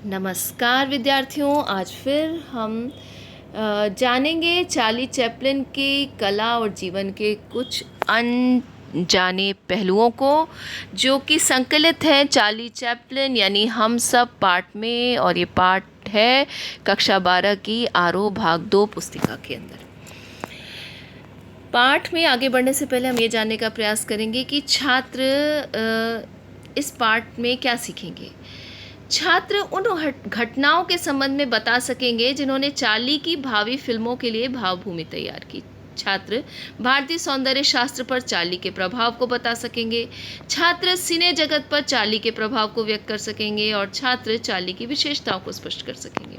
नमस्कार विद्यार्थियों, आज फिर हम जानेंगे चार्ली चैपलिन की कला और जीवन के कुछ अनजाने पहलुओं को, जो कि संकलित हैं चार्ली चैपलिन यानी हम सब पाठ में, और ये पाठ है कक्षा 12 की आरोह भाग 2 पुस्तिका के अंदर। पाठ में आगे बढ़ने से पहले हम ये जानने का प्रयास करेंगे कि छात्र इस पाठ में क्या सीखेंगे। छात्र उन घटनाओं के संबंध में बता सकेंगे जिन्होंने चार्ली की भावी फिल्मों के लिए भावभूमि तैयार की। छात्र भारतीय सौंदर्य शास्त्र पर चार्ली के प्रभाव को बता सकेंगे। छात्र सिने जगत पर चार्ली के प्रभाव को व्यक्त कर सकेंगे और छात्र चार्ली की विशेषताओं को स्पष्ट कर सकेंगे।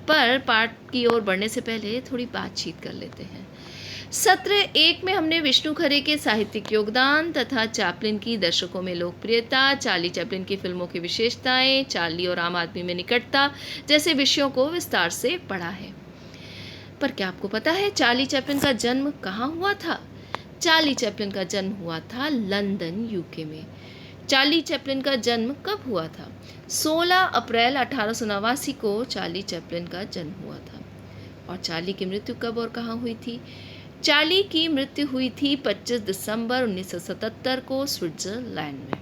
पर पाठ की ओर बढ़ने से पहले थोड़ी बातचीत कर लेते हैं। सत्र 1 में हमने विष्णु खरे के साहित्यिक योगदान तथा चैपलिन की दर्शकों में लोकप्रियता, चार्ली चैपलिन की फिल्मों की विशेषताएं, चार्ली और आम आदमी में निकटता जैसे विषयों को विस्तार से पढ़ा है। पर क्या आपको पता है चार्ली चैपलिन का जन्म कहाँ हुआ था? चार्ली चैपलिन का जन्म हुआ था लंदन, यूके में। चार्ली चैपलिन का जन्म कब हुआ था? 16 अप्रैल 1889 को चार्ली चैपलिन का जन्म हुआ था। और चार्ली की मृत्यु कब और कहाँ हुई थी? चार्ली की मृत्यु हुई थी 25 दिसंबर 1977 को स्विट्जरलैंड में।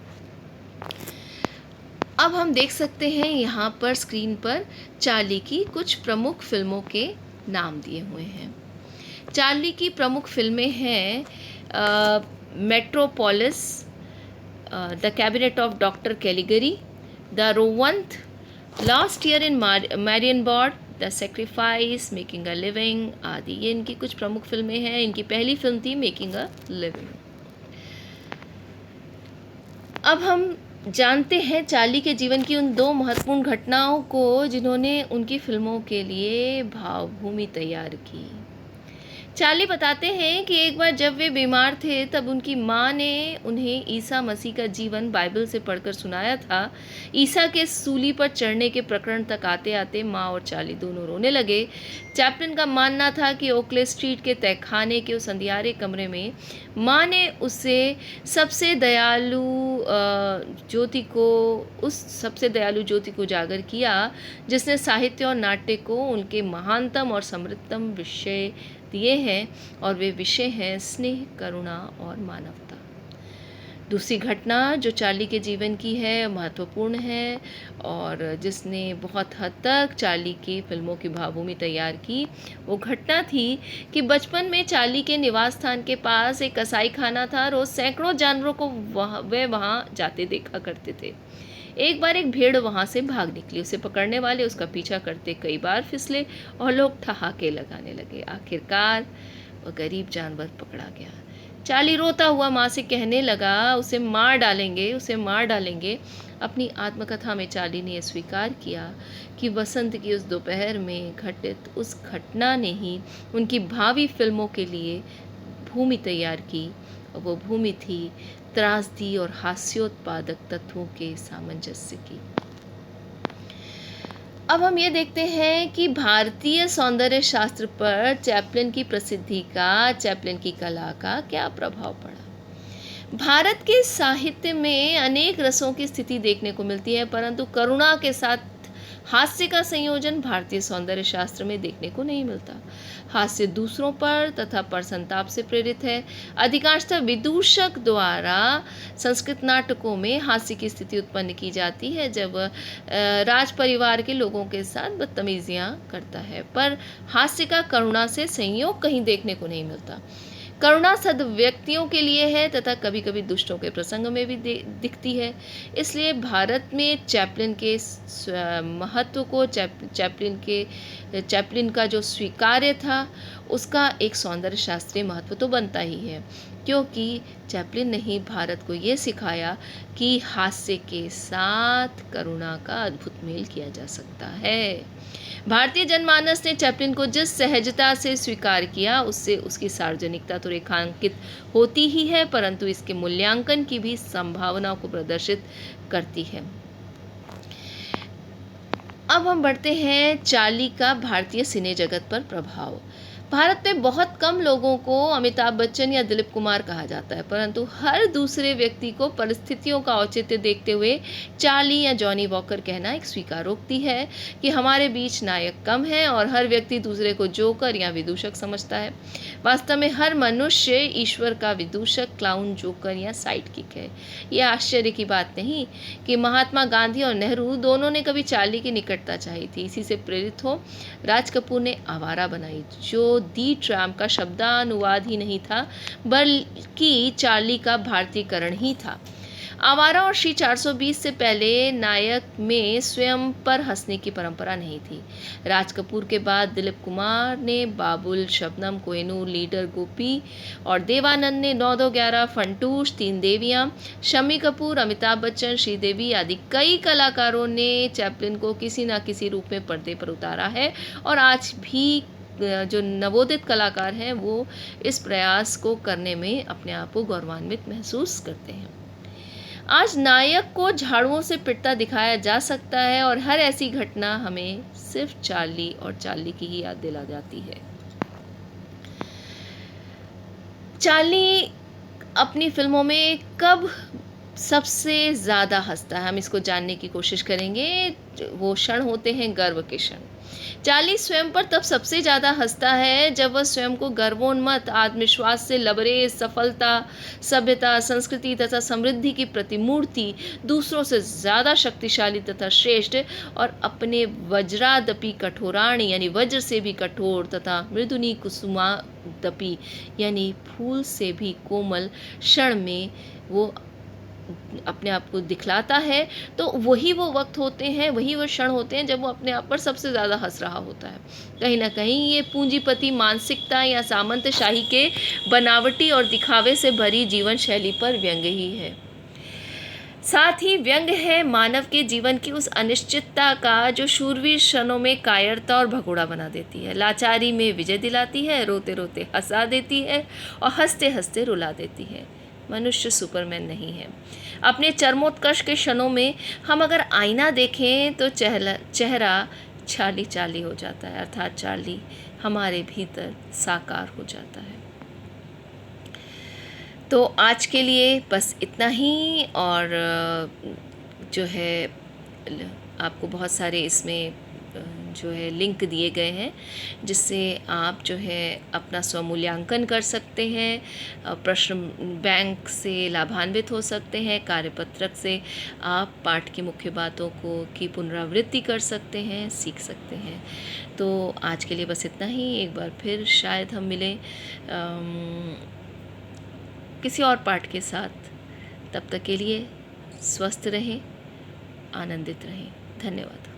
अब हम देख सकते हैं यहाँ पर स्क्रीन पर चार्ली की कुछ प्रमुख फिल्मों के नाम दिए हुए हैं। चार्ली की प्रमुख फिल्में हैं Metropolis, the cabinet of doctor Caligari, the रोवंथ, last year in Marienbad, the sacrifice, making a living आदि। ये इनकी कुछ प्रमुख फिल्में हैं। इनकी पहली फिल्म थी मेकिंग अ लिविंग। अब हम जानते हैं चार्ली के जीवन की उन 2 महत्वपूर्ण घटनाओं को जिन्होंने उनकी फिल्मों के लिए भावभूमि तैयार की। चार्ली बताते हैं कि एक बार जब वे बीमार थे तब उनकी माँ ने उन्हें ईसा मसीह का जीवन बाइबल से पढ़कर सुनाया था। ईसा के सूली पर चढ़ने के प्रकरण तक आते आते माँ और चार्ली दोनों रोने लगे। चैपलिन का मानना था कि ओकले स्ट्रीट के तहखाने के उस अंधियारे कमरे में माँ ने उसे सबसे दयालु ज्योति को उजागर किया, जिसने साहित्य और नाट्य को उनके महानतम और समृद्धतम विषय दिए हैं, और वे विषय हैं स्नेह, करुणा और मानवता। दूसरी घटना जो चार्ली के जीवन की है, महत्वपूर्ण है और जिसने बहुत हद तक चार्ली की फिल्मों की भावभूमि तैयार की, वो घटना थी कि बचपन में चार्ली के निवास स्थान के पास एक कसाई खाना था। रोज सैकड़ों जानवरों को वे वहाँ जाते देखा करते थे। एक बार एक भेड़ वहाँ से भाग निकली। उसे पकड़ने वाले उसका पीछा करते कई बार फिसले और लोग ठहाके लगाने लगे। आखिरकार वह गरीब जानवर पकड़ा गया। चार्ली रोता हुआ माँ से कहने लगा, उसे मार डालेंगे। अपनी आत्मकथा में चार्ली ने यह स्वीकार किया कि बसंत की उस दोपहर में घटित उस घटना ने ही उनकी भावी फिल्मों के लिए भूमि तैयार की, और वो भूमि थी त्रासदी और हास्योत्पादक तत्वों के सामंजस्य की। अब हम ये देखते हैं कि भारतीय सौंदर्य शास्त्र पर चैपलिन की प्रसिद्धि का, चैपलिन की कला का क्या प्रभाव पड़ा। भारत के साहित्य में अनेक रसों की स्थिति देखने को मिलती है, परंतु करुणा के साथ हास्य का संयोजन भारतीय सौंदर्य शास्त्र में देखने को नहीं मिलता। हास्य दूसरों पर तथा परसंताप से प्रेरित है। अधिकांशतः विदूषक द्वारा संस्कृत नाटकों में हास्य की स्थिति उत्पन्न की जाती है जब राज परिवार के लोगों के साथ बदतमीजियां करता है, पर हास्य का करुणा से संयोग कहीं देखने को नहीं मिलता। करुणा सद व्यक्तियों के लिए है तथा कभी कभी दुष्टों के प्रसंग में भी दिखती है। इसलिए भारत में चैपलिन के महत्व को, चैपलिन का जो स्वीकार्य था उसका एक सौंदर्य शास्त्रीय महत्व तो बनता ही है, क्योंकि चैपलिन ने ही भारत को ये सिखाया कि हास्य के साथ करुणा का अद्भुत मेल किया जा सकता है। भारतीय जनमानस ने चैपलिन को जिस सहजता से स्वीकार किया, उससे उसकी सार्वजनिकता तो रेखांकित होती ही है, परंतु इसके मूल्यांकन की भी संभावना को प्रदर्शित करती है। अब हम बढ़ते हैं चार्ली का भारतीय सिने जगत पर प्रभाव। भारत में बहुत कम लोगों को अमिताभ बच्चन या दिलीप कुमार कहा जाता है, परंतु हर दूसरे व्यक्ति को परिस्थितियों का औचित्य देखते हुए चार्ली या जॉनी वॉकर कहना एक स्वीकारोक्ति है कि हमारे बीच नायक कम है और हर व्यक्ति दूसरे को जोकर या विदूषक समझता है। वास्तव में हर मनुष्य ईश्वर का विदूषक, क्लाउन, जोकर या साइडकिक है। यह आश्चर्य की बात नहीं कि महात्मा गांधी और नेहरू दोनों ने कभी चार्ली की निकटता चाही थी। इसी से प्रेरित हो राज कपूर ने आवारा बनाई, जो दी ट्रैम्प का शब्दानुवाद ही नहीं था बल्कि चार्ली का भारतीयकरण ही था। आवारा और श्री 420 से पहले नायक में स्वयं पर हंसने की परंपरा नहीं थी। राज कपूर के बाद दिलीप कुमार ने बाबुल, शबनम, कोहिनूर, लीडर, गोपी और देवानंद ने 9-2-11, फंटूश, तीन देवियां, शम्मी कपूर, अमिताभ बच्चन, श्रीदेवी आदि कई कलाकारों ने चैपलिन को किसी न किसी रूप में पर्दे पर उतारा है और आज भी जो नवोदित कलाकार हैं वो इस प्रयास को करने में अपने आप को गौरवान्वित महसूस करते हैं। आज नायक को झाड़ुओं से पिटता दिखाया जा सकता है और हर ऐसी घटना हमें सिर्फ चार्ली और चार्ली की ही याद दिला जाती है। चार्ली अपनी फिल्मों में कब सबसे ज़्यादा हंसता है, हम इसको जानने की कोशिश करेंगे। वो क्षण होते हैं गर्व के क्षण। चार्ली स्वयं पर तब सबसे ज़्यादा हंसता है जब वह स्वयं को गर्वोन्मत्त, आत्मविश्वास से लबरेज, सफलता, सभ्यता, संस्कृति तथा समृद्धि की प्रतिमूर्ति, दूसरों से ज़्यादा शक्तिशाली तथा श्रेष्ठ और अपने वज्रादपि कठोराणी यानी वज्र से भी कठोर तथा मृदुनी कुसुमादपि यानी फूल से भी कोमल क्षण में वो अपने आप को दिखलाता है। तो वही वो वक्त होते हैं, वही वो क्षण होते हैं जब वो अपने आप पर सबसे ज़्यादा हंस रहा होता है। कहीं ना कहीं ये पूंजीपति मानसिकता या सामंतशाही के बनावटी और दिखावे से भरी जीवन शैली पर व्यंग ही है। साथ ही व्यंग है मानव के जीवन की उस अनिश्चितता का जो शूरवीर क्षणों में कायरता और भगोड़ा बना देती है, लाचारी में विजय दिलाती है, रोते रोते हंसा देती है और हंसते हंसते रुला देती है। मनुष्य सुपरमैन नहीं है। अपने चरमोत्कर्ष के क्षणों में हम अगर आईना देखें तो चेहरा चार्ली चार्ली हो जाता है, अर्थात चार्ली हमारे भीतर साकार हो जाता है। तो आज के लिए बस इतना ही। और जो है आपको बहुत सारे इसमें जो है लिंक दिए गए हैं जिससे आप जो है अपना स्वमूल्यांकन कर सकते हैं, प्रश्न बैंक से लाभान्वित हो सकते हैं, कार्यपत्रक से आप पाठ की मुख्य बातों की पुनरावृत्ति कर सकते हैं, सीख सकते हैं। तो आज के लिए बस इतना ही। एक बार फिर शायद हम मिलें किसी और पाठ के साथ। तब तक के लिए स्वस्थ रहें, आनंदित रहें। धन्यवाद।